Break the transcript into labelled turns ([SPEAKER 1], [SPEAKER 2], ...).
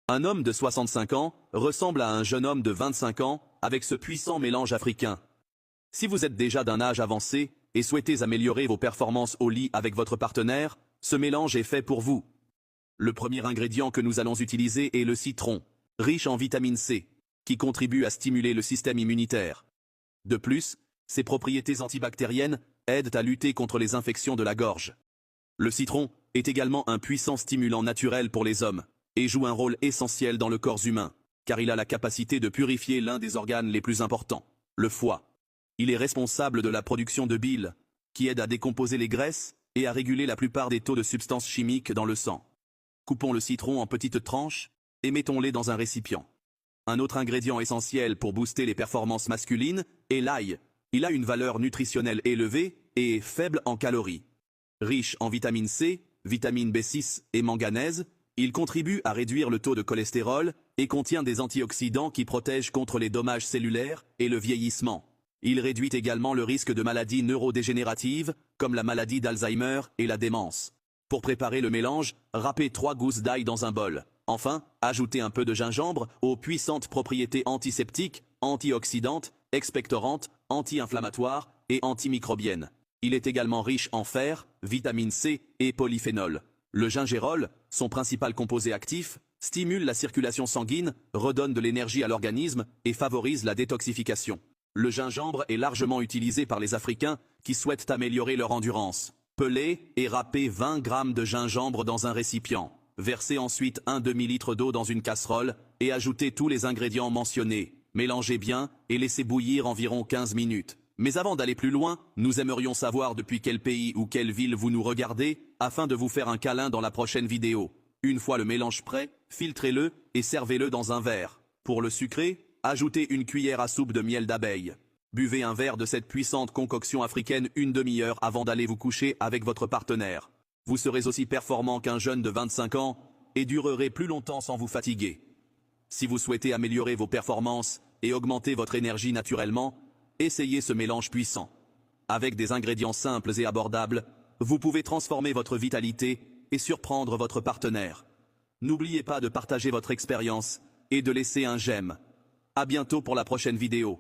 [SPEAKER 1] Un homme de 65 ans ressemble à un jeune homme de 25 ans avec ce puissant mélange africain. Si vous êtes déjà d'un âge avancé et souhaitez améliorer vos performances au lit avec votre partenaire, ce mélange est fait pour vous. Le premier ingrédient que nous allons utiliser est le citron, riche en vitamine C, qui contribue à stimuler le système immunitaire. De plus, ses propriétés antibactériennes aident à lutter contre les infections de la gorge. Le citron est également un puissant stimulant naturel pour les hommes et joue un rôle essentiel dans le corps humain, car il a la capacité de purifier l'un des organes les plus importants, le foie. Il est responsable de la production de bile, qui aide à décomposer les graisses et à réguler la plupart des taux de substances chimiques dans le sang. Coupons le citron en petites tranches et mettons-les dans un récipient. Un autre ingrédient essentiel pour booster les performances masculines est l'ail. Il a une valeur nutritionnelle élevée et est faible en calories. Riche en vitamine C, vitamine B6 et manganèse, il contribue à réduire le taux de cholestérol et contient des antioxydants qui protègent contre les dommages cellulaires et le vieillissement. Il réduit également le risque de maladies neurodégénératives, comme la maladie d'Alzheimer et la démence. Pour préparer le mélange, râpez 3 gousses d'ail dans un bol. Enfin, ajoutez un peu de gingembre aux puissantes propriétés antiseptiques, antioxydantes, expectorantes, anti-inflammatoires et antimicrobiennes. Il est également riche en fer, vitamine C et polyphénol. Le gingérol, son principal composé actif, stimule la circulation sanguine, redonne de l'énergie à l'organisme et favorise la détoxification. Le gingembre est largement utilisé par les Africains qui souhaitent améliorer leur endurance. Pelez et râpez 20 g de gingembre dans un récipient. Versez ensuite un demi-litre d'eau dans une casserole et ajoutez tous les ingrédients mentionnés. Mélangez bien et laissez bouillir environ 15 minutes. Mais avant d'aller plus loin, nous aimerions savoir depuis quel pays ou quelle ville vous nous regardez, afin de vous faire un câlin dans la prochaine vidéo. Une fois le mélange prêt, filtrez-le et servez-le dans un verre. Pour le sucrer, ajoutez une cuillère à soupe de miel d'abeille. Buvez un verre de cette puissante concoction africaine une demi-heure avant d'aller vous coucher avec votre partenaire. Vous serez aussi performant qu'un jeune de 25 ans et durerez plus longtemps sans vous fatiguer. Si vous souhaitez améliorer vos performances et augmenter votre énergie naturellement, essayez ce mélange puissant. Avec des ingrédients simples et abordables, vous pouvez transformer votre vitalité et surprendre votre partenaire. N'oubliez pas de partager votre expérience et de laisser un j'aime. À bientôt pour la prochaine vidéo.